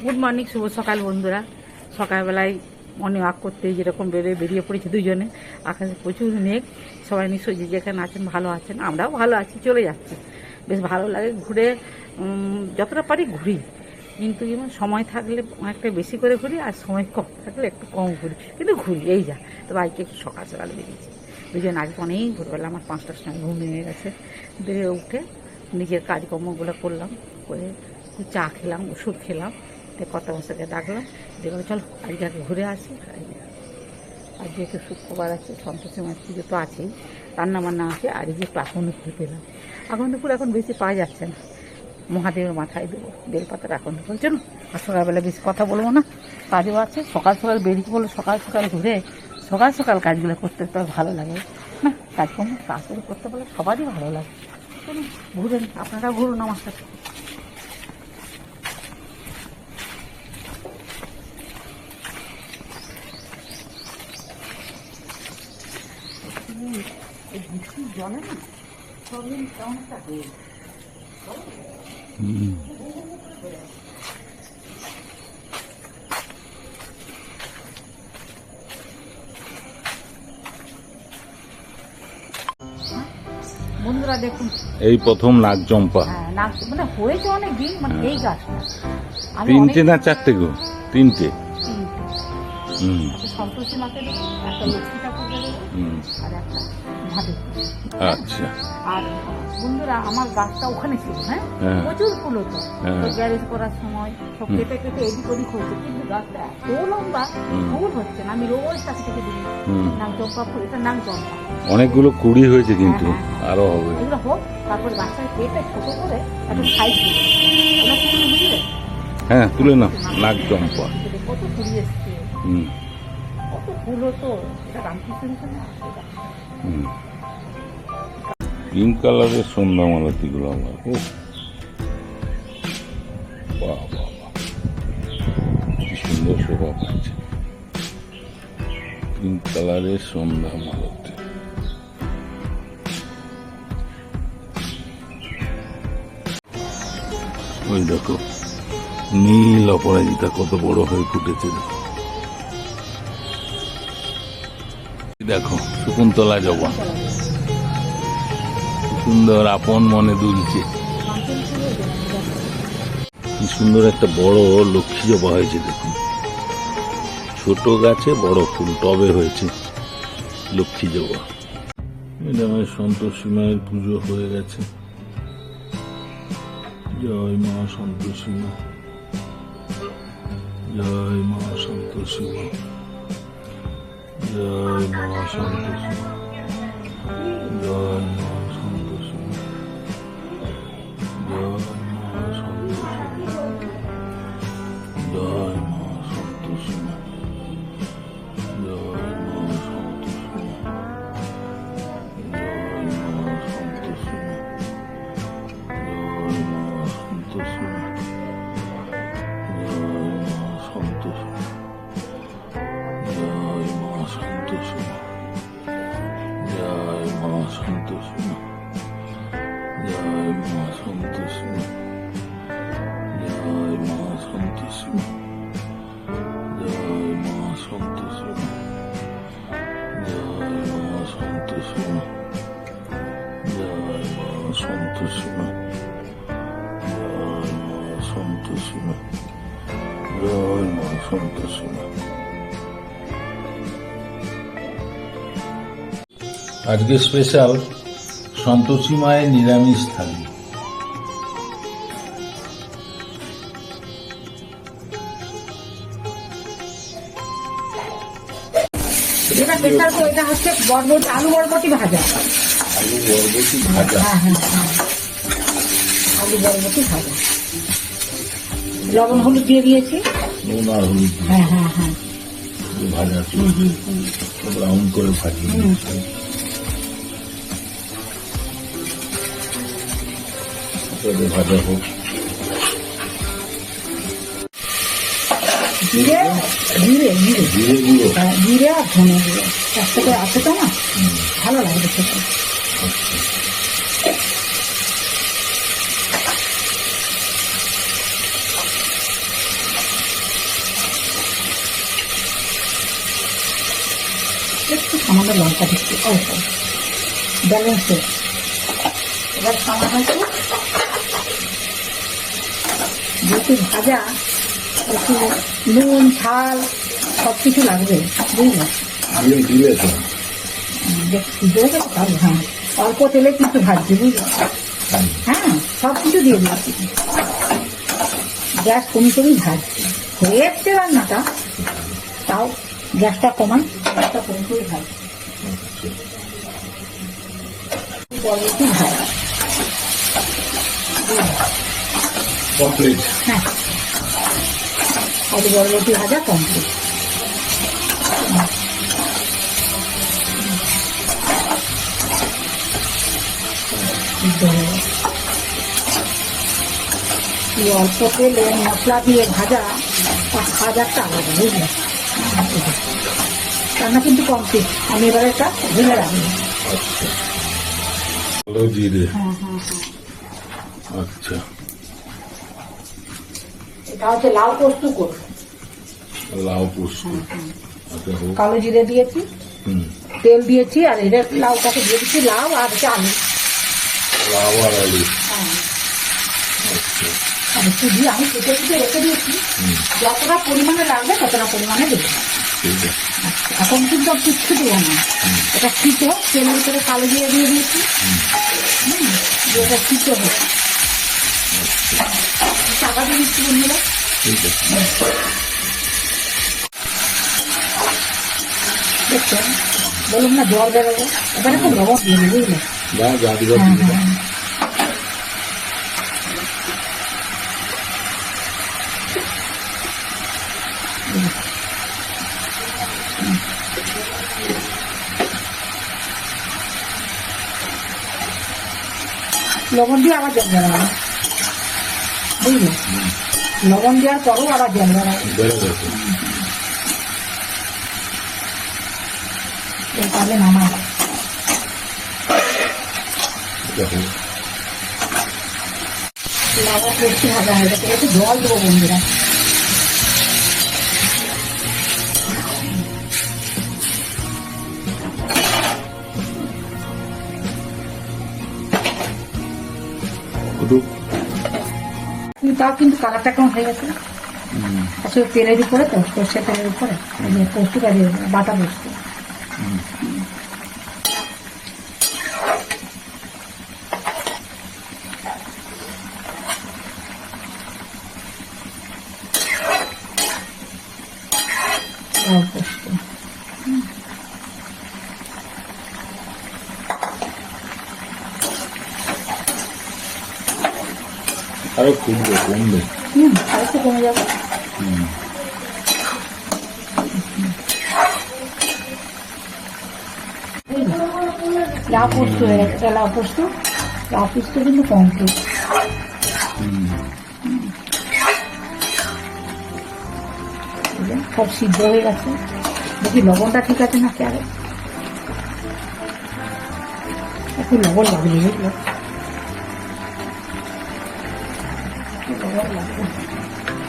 Good morning, শুভ সকাল বন্ধুরা। সকালবেলায় মর্নিং ওয়াক করতে যেরকম বেরিয়ে পড়েছে দুজনে। আকাশে প্রচুর মেঘ। সবাই নিশ্চয়ই যে যেখানে আছেন ভালো আছেন, আমরাও ভালো আছি, চলে যাচ্ছি। বেশ ভালো লাগে ঘুরে, যতটা পারি ঘুরি, কিন্তু যেমন সময় থাকলে অনেকটা বেশি করে ঘুরি, আর সময় কম থাকলে একটু কম ঘুরি, কিন্তু ঘুরি এই যা। তো বাইকে একটু সকাল সকাল বেরিয়েছি দুজন। আগে অনেক ভোরবেলা আমার 5টার সময় ঘুম ভেঙে গেছে। বেরিয়ে উঠে নিজের কাজকর্মগুলো করলাম, করে চা খেলাম, ওষুধ খেলাম, কর্তা মশাইকে ডাকলাম, দেখলাম চলো আজকে ঘুরে আসি। আর যেহেতু শুক্রবার আছে, সন্তোষী মায়ের পুজো তো আছেই, রান্নাবান্না আছে, আর এই যে আকন্দ ফুল পেলাম। আকন্দ ফুল এখন বেশি পাওয়া যাচ্ছে না, মহাদেবের মাথায় দেবো বেলপাতার আকন্দ ফুল। চলো, আর সকালবেলা বেশি কথা বলবো না, কাজও আছে। সকাল সকাল বেরিয়ে পড়লো, সকাল সকাল ঘুরে সকাল সকাল কাজগুলো করতে তো ভালো লাগে না? কাজকর্ম তাড়াতাড়ি করতে পারলে সবারই ভালো লাগে। চলুন ঘুরেন, আপনারা ঘুরুন আমার সাথে। এই বৃষ্টির জলে না সবদিন কেমনটা হয়ে বন্ধুরা দেখুন, এই প্রথম নাগচম্পা। হ্যাঁ নাক মানে হয়েছে অনেক দিন, মানে এই গাছটা তিনটে না চারটে গো? তিনটে। সন্তোষী মাকে দেবো, একটা লক্ষ্মী ঠাকুরকে দেবো, আর একটা মহাদেব। আচ্ছা। আর বন্ধুরা আমার গাছটা ওখানে ছিল, হ্যাঁ প্রচুর ফুল হতো, গ্যারেজ করার সময় সব কেটে কেটে এদিক ওদিক হয়েছে, কিন্তু গাছটা এত লম্বা ফুল হচ্ছে না। আমি রোজ তাকে থেকে দিই নাক জম্পা ফুল, এটা নাক জম্পা। অনেকগুলো কুড়ি হয়েছে, কিন্তু আরো হবে। এগুলো হোক, তারপরে গাছটাকে কেটে ছোট করে একটা সাইজ দিলে বুঝলে। হ্যাঁ তুলে না, নাগচম্পা। কত কুড়ি এসছে, কত ফুল হতো। এটা রামকৃষ্ণ মিশন না, পিঙ্ক কালারের সন্ধ্যা মালতীগুলো আমার খুব বাহ বাহ বাহ, কি সুন্দর শোভা পাচ্ছে। পিঙ্ক কালারের সন্ধ্যা মালতী। ওই দেখো নীল অপরাজিতা কত বড় হয়ে ফুটেছে। দেখো শকুন্তলা জবা সুন্দর আপন মনে দুলছে। কি সুন্দর একটা বড় লক্ষ্মী জবা হয়েছে দেখুন, ছোট গাছে বড় ফুল টবে হয়েছে লক্ষ্মী জবা। ম্যাডামের সন্তোষী মায়ের পুজো হয়ে গেছে। জয় মা সন্তোষী মা, জয় মা সন্তোষী মা, জয় মা সন্তোষী মা, জয় মা সন্তোষী মা, জয় মা সন্তোষী মা, জয় মা সন্তোষী মা, জয় মা সন্তোষী মা, জয় মা সন্তোষী মা, জয় মা সন্তোষী মা, জয় মা সন্তোষী মা, জয় মা সন্তোষী মা, জয় মা সন্তোষী মা, জয় মা সন্তোষী মা, জয় মা সন্তোষী মা, জয় মা সন্তোষী মা, জয় মা সন্তোষী মা, জয় মা সন্তোষী মা, জয় মা সন্তোষী মা, জয় মা সন্তোষী মা। আজকে স্পেশাল সন্তোষী মায়ের নিরামিষ থালি। যেটা স্পেশাল তো এটা হচ্ছে বরবটি, আলু বরবটি ভাজা। আলু বরবটি ভাজা। আলু বরবটি ভাজা, লবণ হলুদ দিয়ে দিয়েছি। নুন আর হলুদ ভাজা, ব্রাউন করে ভাজিয়ে ভাজা হোক। জিরে জিরে জিরে জিরে গুঁড়ো, জিরে আর ধনে গুঁড়ো একসাথে আছে তো না, ভালো লাগবে খেতে। আমাদের লঙ্কা দিচ্ছি অল্প ব্যালেন্স। এবার সামান্য একটু যেহেতু ভাজা একটু নুন ঝাল সব কিছু লাগবে বুঝলে। আমি দিলে তো হ্যাঁ অল্প তেলে কিন্তু ভাজছি বুঝলে। হ্যাঁ সব কিছু দিয়ে দিচ্ছি, গ্যাস কমি কমি ভাজছি। হয়ে যাচ্ছে রান্নাটা, তাও গ্যাসটা কমান, গ্যাসটা কম করে ভাজছি। বরবটি ভাজা কমপ্লিট। হ্যাঁ আলু বরবটি ভাজা কমপ্লিট। অল্প তেলে মশলা দিয়ে ভাজা ভাজাটা আলাদা বুঝলে। রান্না কিন্তু কমপ্লিট। আমি এবারে একটা ঢেলে রাখবো। কালো জিরে। হ্যাঁ হ্যাঁ হ্যাঁ আচ্ছা, এটা হচ্ছে লাউ পোস্ত করবো। লাউ পোস্ত। আচ্ছা হোক। কালো জিরে দিয়েছি, হুম, তেল দিয়েছি, আর এটা লাউটাকে দিয়ে দিচ্ছি। লাউ আর হচ্ছে আলু। লাউ আর আলু। হ্যাঁ আচ্ছা, আর একটু দিয়ে আমি কেটে কেটে রেখে দিয়েছি। হুম, যতটা পরিমাণে লাগবে ততটা পরিমাণে দেবো। ঠিক আছে। এখন কিন্তু আর কিচ্ছু দেবো না। এটা ছিটো তেলের ভিতরে কালো জিরে দিয়ে দিয়েছি। দিয়ে এটা ছিটো হোক। টাকা দিয়ে দিচ্ছি বন্ধুরা। ঠিক আছে। দেখছেন বলুন না জল বেরোবো। এখানে খুব লবণ দিয়ে দেবো বুঝলে। যা দিবা হ্যাঁ দিবা। হ্যাঁ লবণ দিয়ে আবার জল বেরোবো বুঝলে। লবণ দেওয়ার পরও আবার জল বেরোবো। বেড়ে গেছে। তাহলে নামাবো। এটা হোক। লাউটা বেশি ভাজা হয়ে গেছে, একটু জল দেবো বন্ধুরা। একটু তাও কিন্তু কালারটা কেমন হয়ে গেছে। আসলে তেলের উপরে তো, সর্ষে তেলের উপরে এই যে পোস্তটা দিয়ে দেবো, বাটা পোস্ত। লাউ পোস্ত আরো কমবে কমবে। আর একটু কমে যাবে। লাউ পোস্ত হয়ে গেছে। এটা লাউ পোস্ত কিন্তু কমপ্লিট। সব সিদ্ধ হয়ে গেছে। দেখি লবণটা ঠিক আছে নাকি আরে একটু লবণ লাগবে বুঝলো। লবণ লাগবে,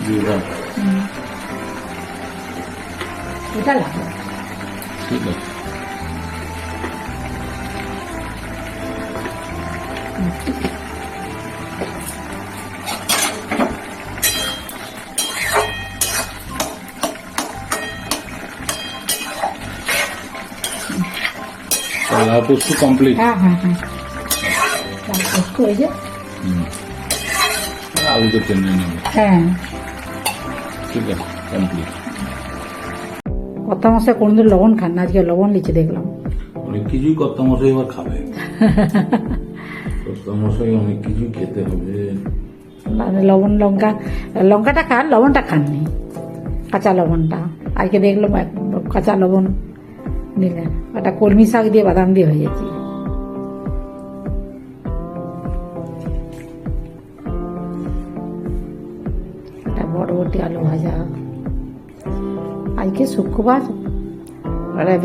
দিবা। এটা লাগবে। ঠিক আছে। লাউ পোস্ত কমপ্লিট। হ্যাঁ হ্যাঁ হ্যাঁ লাউ পোস্ত হয়ে যে। আলুকে টেনে নেবে। হ্যাঁ ঠিক আছে, কমপ্লিট। কর্তা মশাই কোনদিন লবণ খান না, আজকে লবণ লিচে দেখলাম। অনেক কিছুই কর্তা মশাই এবার খাবে। কর্তা মশাই অনেক কিছুই খেতে হবে। লবণ লঙ্কাটা খান, লবণটা খাননি, কাঁচা লবণটা। আজকে দেখলাম কাঁচা লবণ নিলেন। একটা কলমি শাক দিয়ে বাদাম দিয়ে হয়ে গেছে। একটা বরবটি আলু ভাজা। আজকে শুক্রবার।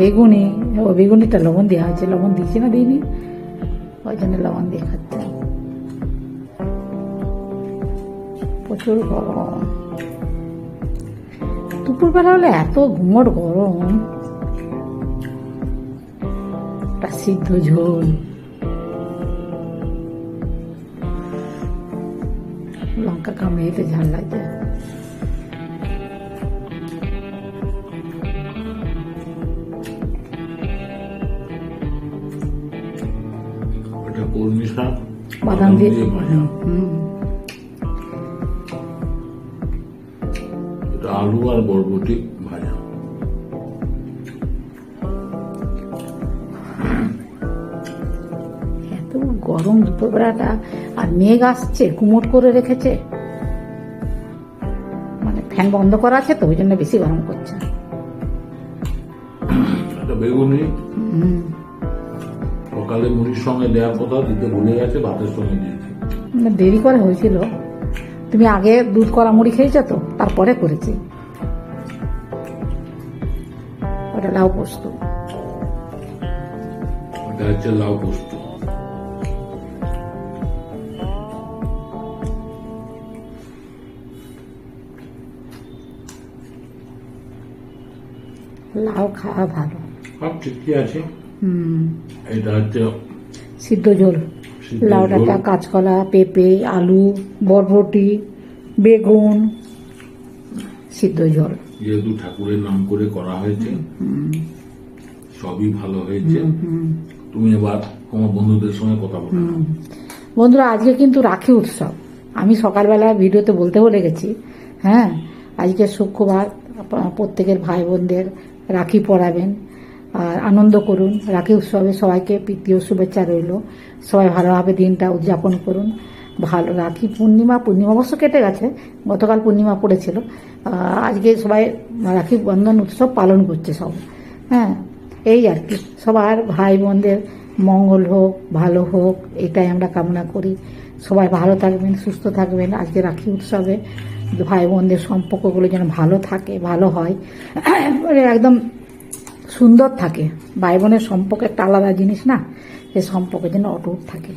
বেগুনি, ও বেগুনিটা লবণ দেওয়া হয়েছে। লবণ দিয়েছি না দিইনি, ওই জন্য লবণ দিয়ে খাচ্ছে। প্রচুর গরম। দুপুরবেলা হলে এত ঘুমোর গরম। সিদ্ধ ঝোল, লঙ্কা কামড়ে ঝাল লাগছে। এটা কলমি শাক বাদাম দিয়ে ভাজা। এটা আলু আর বরবটি ভাজা। এত গরম দুপুরবেলাটা, আর মেঘ আসছে, কুমোট করে রেখেছে, মানে ফ্যান বন্ধ করা আছে তো ওই জন্য বেশি গরম করছে। একটা বেগুনি হুম, সকালে মুড়ির সঙ্গে দেওয়ার কথা, দিতে ভুলে গেছে, ভাতের সঙ্গে দিয়েছে। মানে দেরি করে হয়েছিল। তুমি আগে দুধ করা মুড়ি খেয়েছো তো, তারপরে করেছি। ওটা লাউ পোস্ত। এটা হচ্ছে লাউ পোস্ত। লাউ খাওয়া ভালো। সব ঠিকই আছে। হুম, এটা হচ্ছে সিদ্ধ ঝোল। সিদ্ধ লাউডাঁটা, ঝোল। কাঁচকলা, পেঁপে, আলু, বরবটি, বেগুন, সিদ্ধ ঝোল। যেহেতু ঠাকুরের নাম করে করা হয়েছে, সবই ভালো হয়েছে। তুমি এবার তোমার বন্ধুদের সঙ্গে কথা বলো। বন্ধুরা, আজকে কিন্তু রাখি উৎসব। আমি সকালবেলা ভিডিওতে বলতে ভুলে গেছি। হ্যাঁ, আজকে শুক্রবার, প্রত্যেকের ভাই বোনদের রাখি পরাবেন আর আনন্দ করুন। রাখি উৎসবে সবাইকে প্রীতি ও শুভেচ্ছা রইল। সবাই ভালোভাবে দিনটা উদযাপন করুন। ভালো রাখি পূর্ণিমা অবশ্য কেটে গেছে, গতকাল পূর্ণিমা পড়েছিল। আজকে সবাই রাখি বন্ধন উৎসব পালন করছে সব। হ্যাঁ, এই আর কি, সবার ভাই বোনদের মঙ্গল হোক, ভালো হোক, এটাই আমরা কামনা করি। সবাই ভালো থাকবেন, সুস্থ থাকবেন। আজকে রাখি উৎসবে ভাই বোনদের সম্পর্কগুলো যেন ভালো থাকে, ভালো হয়, একদম সুন্দর থাকে। ভাই বোনের সম্পর্ক একটা আলাদা জিনিস না, সে সম্পর্ক যেন অটুট থাকে।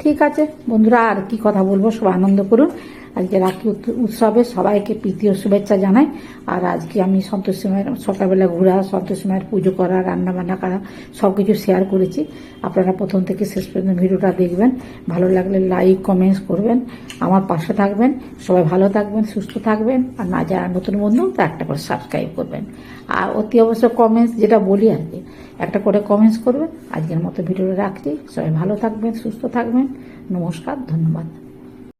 ঠিক আছে বন্ধুরা, আর কি কথা বলবো, সবাই আনন্দ করুন। আজকে রাখি উৎসবে সবাইকে প্রীতি ও শুভেচ্ছা জানাই। আর আজকে আমি সন্তোষী মায়ের সকালবেলা ঘোরা, সন্তোষী মায়ের পুজো করা, রান্না বান্না করা, সব কিছু শেয়ার করেছি। আপনারা প্রথম থেকে শেষ পর্যন্ত ভিডিওটা দেখবেন। ভালো লাগলে লাইক কমেন্টস করবেন, আমার পাশে থাকবেন। সবাই ভালো থাকবেন, সুস্থ থাকবেন। আর না যারা নতুন বন্ধু, তো একটা করে সাবস্ক্রাইব করবেন। আর অতি অবশ্য কমেন্টস, যেটা বলি আর কি, একটা করে কমেন্টস করবেন। আজকের মতো ভিডিওটা রাখছি। সবাই ভালো থাকবেন, সুস্থ থাকবেন। নমস্কার, ধন্যবাদ।